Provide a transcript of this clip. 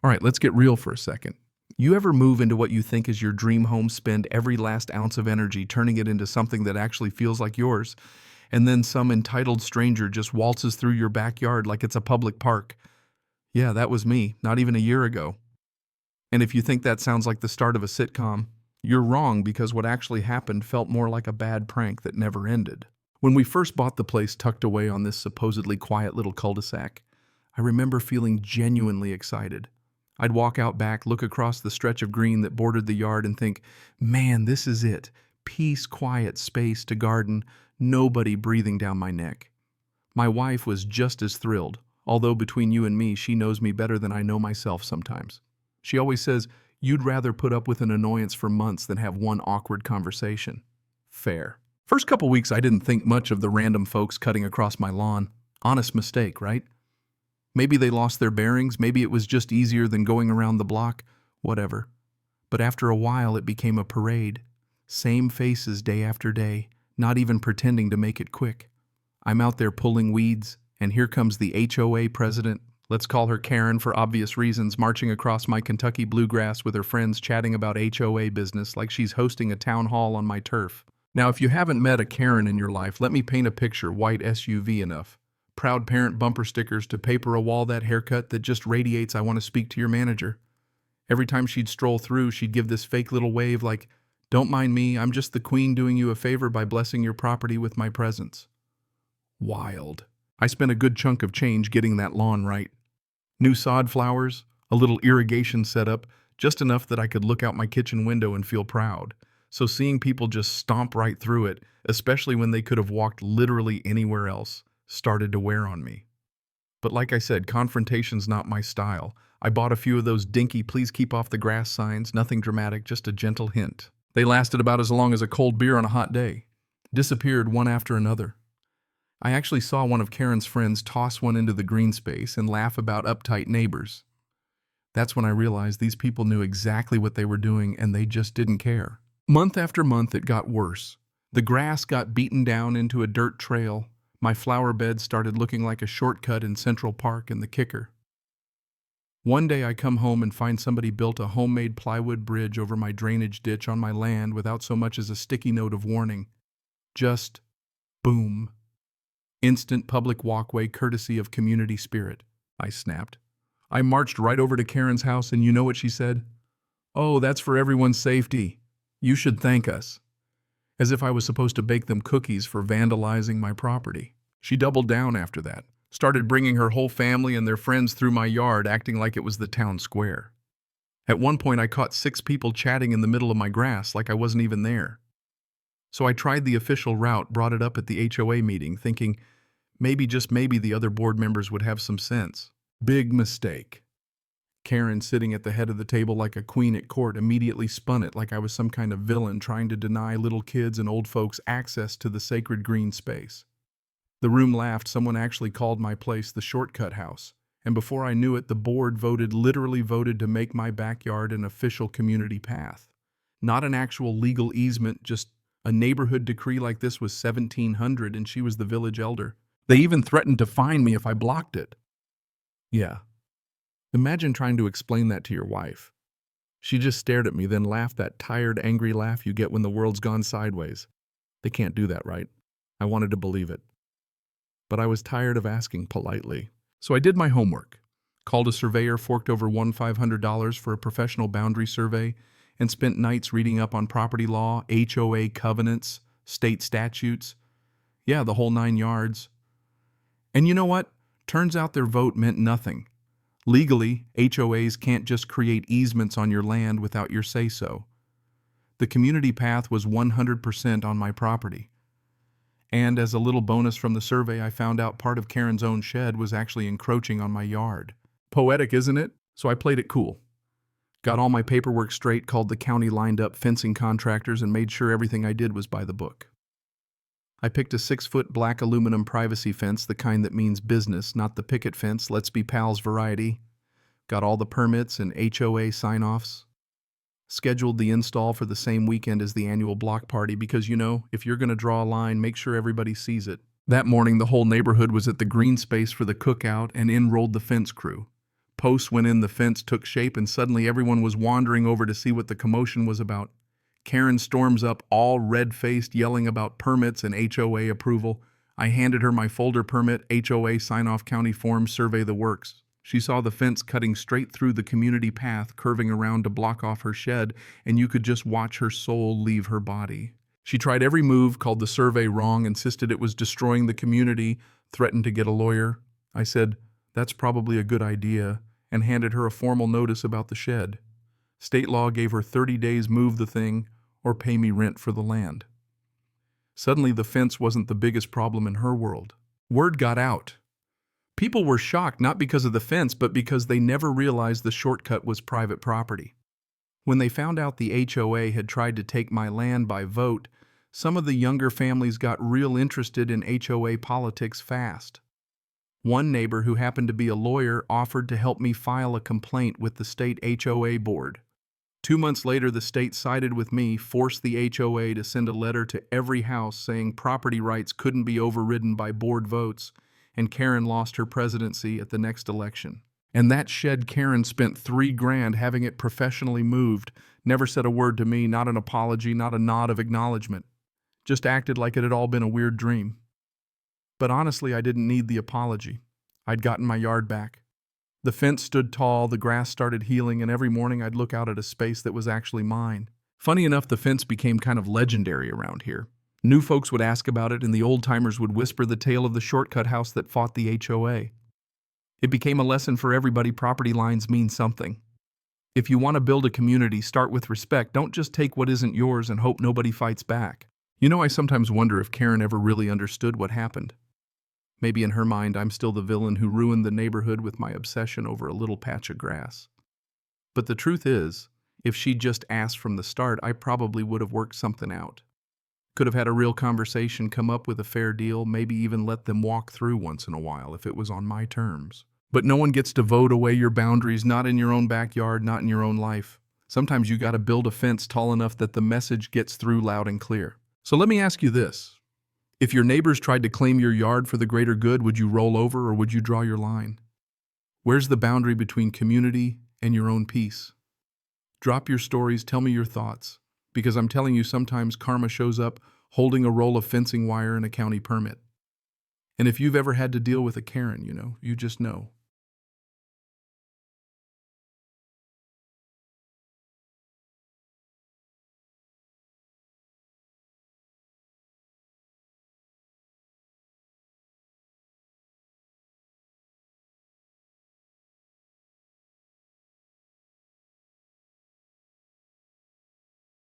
All right, let's get real for a second. You ever move into what you think is your dream home, spend every last ounce of energy turning it into something that actually feels like yours, and then some entitled stranger just waltzes through your backyard like it's a public park? Yeah, that was me, not even a year ago. And if you think that sounds like the start of a sitcom, you're wrong, because what actually happened felt more like a bad prank that never ended. When we first bought the place tucked away on this supposedly quiet little cul-de-sac, I remember feeling genuinely excited. I'd walk out back, look across the stretch of green that bordered the yard, and think, man, this is it. Peace, quiet space to garden, nobody breathing down my neck. My wife was just as thrilled, although between you and me, she knows me better than I know myself sometimes. She always says, you'd rather put up with an annoyance for months than have one awkward conversation. Fair. First couple weeks, I didn't think much of the random folks cutting across my lawn. Honest mistake, right? Maybe they lost their bearings, maybe it was just easier than going around the block, whatever. But after a while, it became a parade. Same faces day after day, not even pretending to make it quick. I'm out there pulling weeds, and here comes the HOA president, let's call her Karen for obvious reasons, marching across my Kentucky bluegrass with her friends chatting about HOA business like she's hosting a town hall on my turf. Now, if you haven't met a Karen in your life, let me paint a picture, white SUV enough. Proud parent bumper stickers to paper a wall, that haircut that just radiates, I want to speak to your manager. Every time she'd stroll through, she'd give this fake little wave like, don't mind me, I'm just the queen doing you a favor by blessing your property with my presence. Wild. I spent a good chunk of change getting that lawn right. New sod flowers, a little irrigation setup, just enough that I could look out my kitchen window and feel proud. So seeing people just stomp right through it, especially when they could have walked literally anywhere else, started to wear on me. But like I said, confrontation's not my style. I bought a few of those dinky please keep off the grass signs, nothing dramatic, just a gentle hint. They lasted about as long as a cold beer on a hot day. Disappeared one after another. I actually saw one of Karen's friends toss one into the green space and laugh about uptight neighbors. That's when I realized these people knew exactly what they were doing and they just didn't care. Month after month, it got worse. The grass got beaten down into a dirt trail. My flower bed started looking like a shortcut in Central Park, and the kicker. One day I come home and find somebody built a homemade plywood bridge over my drainage ditch on my land without so much as a sticky note of warning. Just boom. Instant public walkway courtesy of community spirit, I snapped. I marched right over to Karen's house, and you know what she said? Oh, that's for everyone's safety. You should thank us. As if I was supposed to bake them cookies for vandalizing my property. She doubled down after that, started bringing her whole family and their friends through my yard, acting like it was the town square. At one point, I caught 6 people chatting in the middle of my grass like I wasn't even there. So I tried the official route, brought it up at the HOA meeting, thinking maybe, just maybe, the other board members would have some sense. Big mistake. Karen, sitting at the head of the table like a queen at court, immediately spun it like I was some kind of villain trying to deny little kids and old folks access to the sacred green space. The room laughed. Someone actually called my place the shortcut house, and before I knew it, the board literally voted to make my backyard an official community path. Not an actual legal easement, just a neighborhood decree like this was 1700 and she was the village elder. They even threatened to fine me if I blocked it. Yeah. Imagine trying to explain that to your wife. She just stared at me, then laughed that tired, angry laugh you get when the world's gone sideways. They can't do that, right? I wanted to believe it. But I was tired of asking politely. So I did my homework, called a surveyor, forked over $1,500 for a professional boundary survey, and spent nights reading up on property law, HOA covenants, state statutes. Yeah, the whole 9 yards. And you know what? Turns out their vote meant nothing. Legally, HOAs can't just create easements on your land without your say-so. The community path was 100% on my property. And as a little bonus from the survey, I found out part of Karen's own shed was actually encroaching on my yard. Poetic, isn't it? So I played it cool. Got all my paperwork straight, called the county lined up fencing contractors, and made sure everything I did was by the book. I picked a 6-foot black aluminum privacy fence, the kind that means business, not the picket fence, let's be pals variety. Got all the permits and HOA sign-offs. Scheduled the install for the same weekend as the annual block party because, you know, if you're going to draw a line, make sure everybody sees it. That morning, the whole neighborhood was at the green space for the cookout, and in rolled the fence crew. Posts went in, the fence took shape, and suddenly everyone was wandering over to see what the commotion was about. Karen storms up, all red-faced, yelling about permits and HOA approval. I handed her my folder: permit, HOA, sign-off, county form, survey, the works. She saw the fence cutting straight through the community path, curving around to block off her shed, and you could just watch her soul leave her body. She tried every move, called the survey wrong, insisted it was destroying the community, threatened to get a lawyer. I said, "That's probably a good idea," and handed her a formal notice about the shed. State law gave her 30 days, move the thing, or pay me rent for the land. Suddenly, the fence wasn't the biggest problem in her world. Word got out. People were shocked not because of the fence, but because they never realized the shortcut was private property. When they found out the HOA had tried to take my land by vote, some of the younger families got real interested in HOA politics fast. One neighbor, who happened to be a lawyer, offered to help me file a complaint with the state HOA board. 2 months later, the state sided with me, forced the HOA to send a letter to every house saying property rights couldn't be overridden by board votes, and Karen lost her presidency at the next election. And that shed, Karen spent $3,000 having it professionally moved, never said a word to me, not an apology, not a nod of acknowledgement. Just acted like it had all been a weird dream. But honestly, I didn't need the apology. I'd gotten my yard back. The fence stood tall, the grass started healing, and every morning I'd look out at a space that was actually mine. Funny enough, the fence became kind of legendary around here. New folks would ask about it, and the old-timers would whisper the tale of the shortcut house that fought the HOA. It became a lesson for everybody: property lines mean something. If you want to build a community, start with respect. Don't just take what isn't yours and hope nobody fights back. You know, I sometimes wonder if Karen ever really understood what happened. Maybe in her mind, I'm still the villain who ruined the neighborhood with my obsession over a little patch of grass. But the truth is, if she'd just asked from the start, I probably would have worked something out. Could have had a real conversation, come up with a fair deal, maybe even let them walk through once in a while if it was on my terms. But no one gets to vote away your boundaries, not in your own backyard, not in your own life. Sometimes you gotta build a fence tall enough that the message gets through loud and clear. So let me ask you this. If your neighbors tried to claim your yard for the greater good, would you roll over or would you draw your line? Where's the boundary between community and your own peace? Drop your stories, tell me your thoughts, because I'm telling you, sometimes karma shows up holding a roll of fencing wire and a county permit. And if you've ever had to deal with a Karen, you just know.